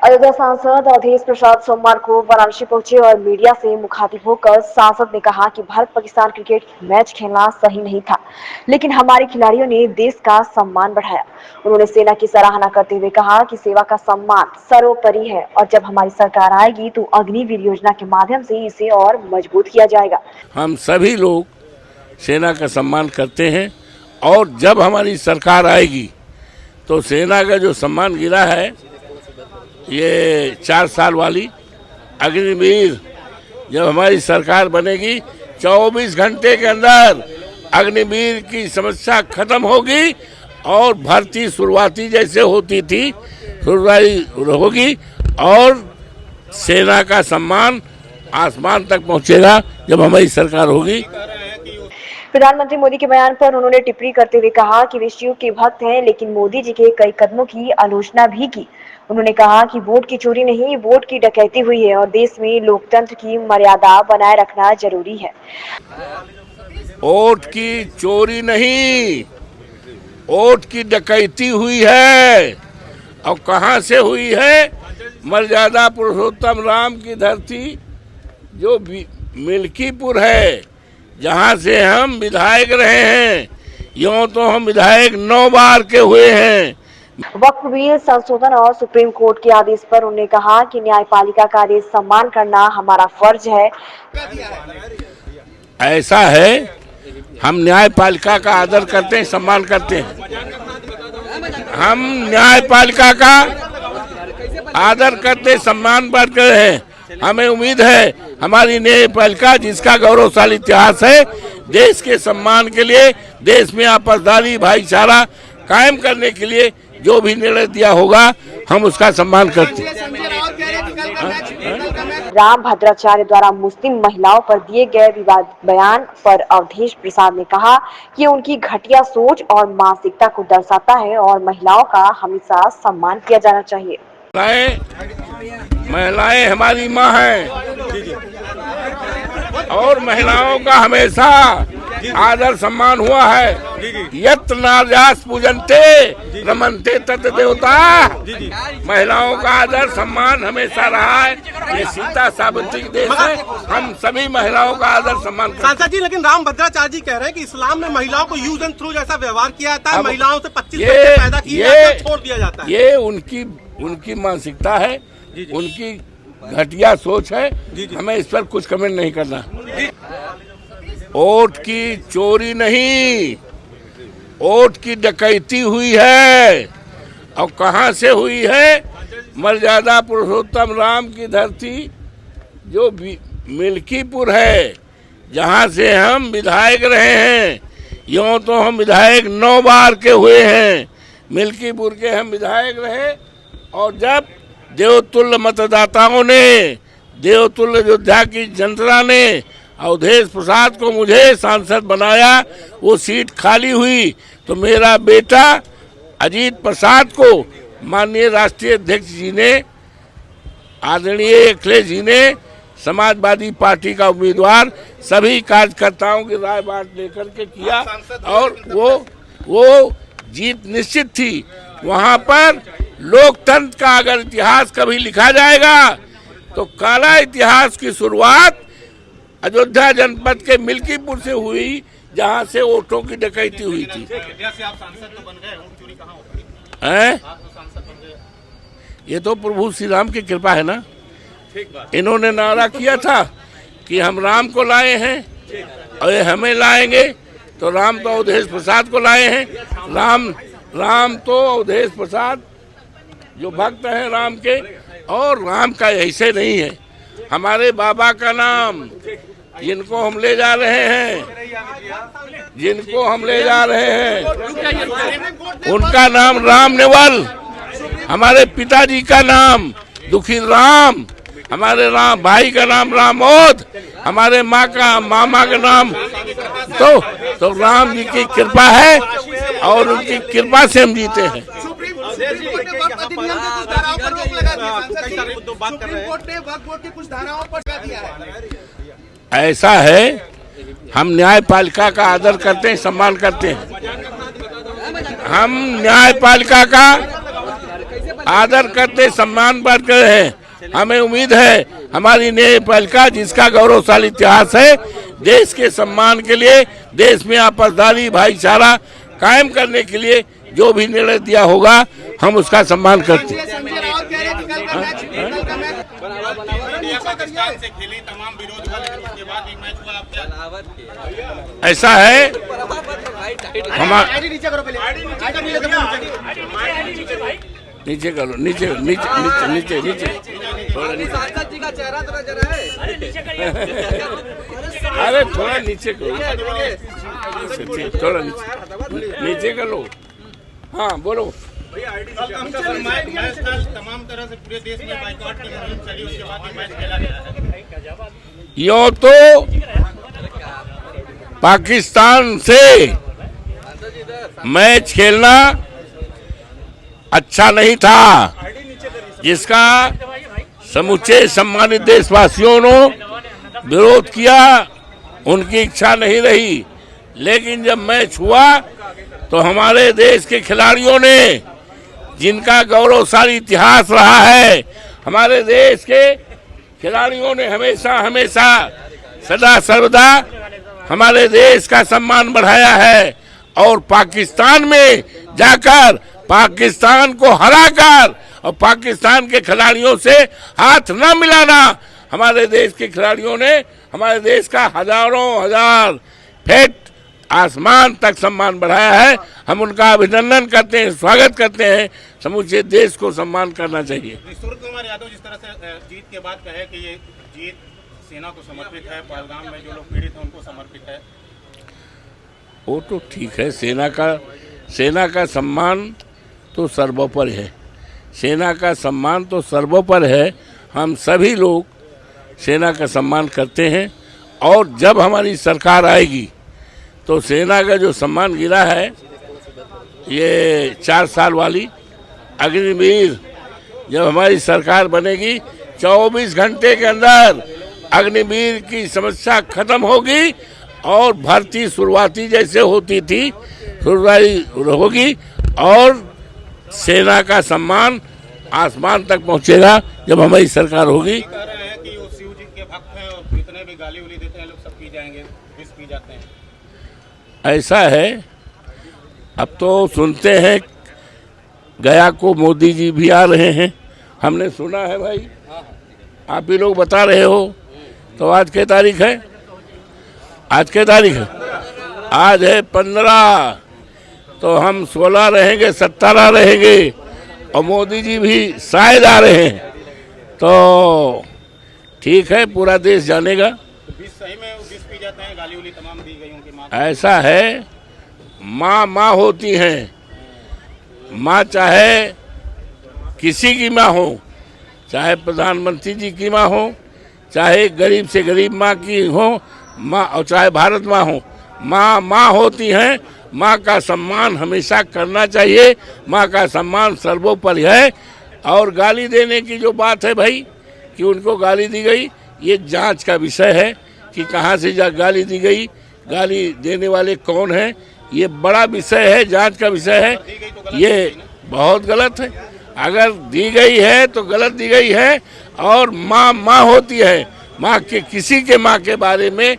अयोध्या सांसद अवधेश प्रसाद सोमवार को वाराणसी पहुंचे और मीडिया से मुखातिब होकर सांसद ने कहा कि भारत पाकिस्तान क्रिकेट मैच खेलना सही नहीं था, लेकिन हमारे खिलाड़ियों ने देश का सम्मान बढ़ाया। उन्होंने सेना की सराहना करते हुए कहा कि सेवा का सम्मान सर्वोपरि है और जब हमारी सरकार आएगी तो अग्निवीर योजना के माध्यम से इसे और मजबूत किया जाएगा। हम सभी लोग सेना का सम्मान करते हैं और जब हमारी सरकार आएगी तो सेना का जो सम्मान गिरा है, ये 4 साल वाली अग्निवीर, जब हमारी सरकार बनेगी 24 घंटे के अंदर अग्निवीर की समस्या खत्म होगी और भर्ती शुरुआती जैसे होती थी शुरुआती होगी और सेना का सम्मान आसमान तक पहुंचेगा जब हमारी सरकार होगी। प्रधानमंत्री मोदी के बयान पर उन्होंने टिप्पणी करते हुए कहा कि वे शिव के भक्त हैं, लेकिन मोदी जी के कई कदमों की आलोचना भी की। उन्होंने कहा कि वोट की चोरी नहीं, वोट की डकैती हुई है और देश में लोकतंत्र की मर्यादा बनाए रखना जरूरी है। वोट की चोरी नहीं, वोट की डकैती हुई है। और कहां से हुई है? मर्यादा पुरुषोत्तम राम की धरती जो मिल्कीपुर है, जहां से हम विधायक रहे हैं। यूं तो हम विधायक 9 बार के हुए हैं। वक्फ बिल संशोधन और सुप्रीम कोर्ट के आदेश पर उन्होंने कहा कि न्यायपालिका का आदेश सम्मान करना हमारा फर्ज है। ऐसा है, हम न्यायपालिका का आदर करते हैं, सम्मान करते हैं। हम न्यायपालिका का आदर करते, सम्मान करते हैं। हमें उम्मीद है हमारी न्यायपालिका, जिसका गौरवशाली इतिहास है, देश के सम्मान के लिए, देश में आपसदारी भाईचारा कायम करने के लिए जो भी निर्णय दिया होगा हम उसका सम्मान करते हैं। राम भद्राचार्य द्वारा मुस्लिम महिलाओं पर दिए गए विवाद बयान पर अवधेश प्रसाद ने कहा कि उनकी घटिया सोच और मानसिकता को दर्शाता है और महिलाओं का हमेशा सम्मान किया जाना चाहिए। महिलाएं हमारी माँ हैं और महिलाओं का हमेशा आदर सम्मान हुआ है। यत् नार्यास पूजन्ते रमन्ते तत् देवता। महिलाओं का आदर सम्मान हमेशा रहा है। ये सीता सावित्री देश है, हम सभी महिलाओं का आदर सम्मान करते हैं। सांसद जी, लेकिन राम भद्राचार्य जी कह रहे हैं कि इस्लाम में महिलाओं को यूज एंड थ्रू जैसा व्यवहार किया जाता है, महिलाओं से 25 बच्चे पैदा किए जाते हैं, छोड़ दिया जाता है। ये उनकी मानसिकता है, उनकी घटिया सोच है। हमें इस पर कुछ कमेंट नहीं करना। वोट की चोरी नहीं, वोट की डकैती हुई है। और कहां से हुई है? मर्यादा पुरुषोत्तम राम की धरती जो मिल्कीपुर है, जहां से हम विधायक रहे हैं। यूं तो हम विधायक 9 बार के हुए हैं। मिल्कीपुर के हम विधायक रहे और जब देवतुल्य मतदाताओं ने, देवतुल्य योद्धा की जनता ने अवधेश प्रसाद को मुझे सांसद बनाया, वो सीट खाली हुई तो मेरा बेटा अजीत प्रसाद को माननीय राष्ट्रीय अध्यक्ष जी ने, आदरणीय अखिलेश जी ने, समाजवादी पार्टी का उम्मीदवार सभी कार्यकर्ताओं की राय बांट लेकर के किया और वो जीत निश्चित थी। वहां पर लोकतंत्र का अगर इतिहास कभी लिखा जाएगा तो काला इतिहास की शुरुआत अयोध्या जनपद के मिल्कीपुर से हुई, जहां से वोटों की डकैती हुई थी। ये तो प्रभु श्री राम की कृपा है ना। इन्होंने नारा किया था कि हम राम को लाए हैं और ये हमें लाएंगे, तो राम तो अवधेश प्रसाद को लाए हैं। राम तो अवधेश प्रसाद जो भक्त हैं राम के, और राम का ऐसे नहीं है। हमारे बाबा का नाम जिनको हम ले जा रहे हैं, उनका नाम राम नेवल। हमारे पिताजी का नाम दुखी राम, हमारे राम भाई का नाम रामोद, हमारे मामा का नाम तो राम जी की कृपा है और उनकी कृपा से हम जीते हैं। ऐसा है, हम न्यायपालिका का आदर करते हैं, सम्मान करते हैं। हम न्यायपालिका का आदर करते, सम्मान बढ़कर हैं। हमें उम्मीद है हमारी न्यायपालिका, जिसका गौरवशाली इतिहास है, देश के सम्मान के लिए, देश में आपसदारी भाईचारा कायम करने के लिए जो भी निर्णय दिया होगा हम उसका सम्मान करते हैं। ऐसा है नीचे करो, नीचे नीचे नीचे नीचे नीचे थोड़ा नीचे, अरे थोड़ा नीचे करो, थोड़ा नीचे कर लो। हाँ बोलो। तमाम तरह से पूरे देश में बाइकआउट की मुहिम चली, उसके बाद मैच खेला गया। यूं तो पाकिस्तान से मैच खेलना अच्छा नहीं था, जिसका समूचे सम्मानित देशवासियों ने विरोध किया, उनकी इच्छा नहीं रही। लेकिन जब मैच हुआ तो हमारे देश के खिलाड़ियों ने, जिनका गौरवशाली इतिहास रहा है, हमारे देश के खिलाड़ियों ने हमेशा हमेशा सदा सर्वदा हमारे देश का सम्मान बढ़ाया है। और पाकिस्तान में जाकर पाकिस्तान को हराकर और पाकिस्तान के खिलाड़ियों से हाथ न मिलाना, हमारे देश के खिलाड़ियों ने हमारे देश का हजारों हजार फीट आसमान तक सम्मान बढ़ाया है। हम उनका अभिनंदन करते हैं, स्वागत करते हैं। समूचे देश को सम्मान करना चाहिए। सूर्य कुमार यादव जिस तरह से जीत के बाद कहे कि ये जीत सेना को समर्पित है, पहलगाम में जो लोग पीड़ित हैं उनको समर्पित है, वो तो ठीक है। सेना का सम्मान तो सर्वोपरि है, सेना का सम्मान तो सर्वोपरि है। हम सभी लोग सेना का सम्मान करते हैं और जब हमारी सरकार आएगी तो सेना का जो सम्मान गिरा है, ये 4 साल वाली अग्निवीर, जब हमारी सरकार बनेगी 24 घंटे के अंदर अग्निवीर की समस्या खत्म होगी और भर्ती शुरुआती जैसे होती थी शुरुआती होगी और सेना का सम्मान आसमान तक पहुंचेगा जब हमारी सरकार होगी। कह रहे हैं कि वो शिव जी के भक्त हैं और जितने भी गाली उली देते हैं लोग सब पी जाएंगे, विष पी जाते हैं। ऐसा है, अब तो सुनते हैं गया को मोदी जी भी आ रहे हैं, हमने सुना है भाई, आप ही लोग बता रहे हो। तो आज क्या तारीख है? आज क्या तारीख है? आज है 15, तो हम 16 रहेंगे, 17 रहेंगे और मोदी जी भी शायद आ रहे हैं। तो ठीक है, पूरा देश जानेगा। विष सही में विष पी जाते हैं, गाली उली तमाम दी गई उनकी माँ। ऐसा है, माँ होती हैं। माँ चाहे किसी की माँ हो, चाहे प्रधानमंत्री जी की माँ हो, चाहे गरीब से गरीब माँ की हो माँ, और चाहे भारत माँ हो, माँ होती हैं। माँ का सम्मान हमेशा करना चाहिए, माँ का सम्मान सर्वोपरि है। और गाली देने की जो बात है भाई, कि उनको गाली दी गई, ये जांच का विषय है कि कहाँ से गाली दी गई, गाली देने वाले कौन हैं, ये बड़ा विषय है, जांच का विषय है। ये बहुत गलत है, अगर दी गई है तो गलत दी गई है। और माँ होती है, माँ के किसी के माँ के बारे में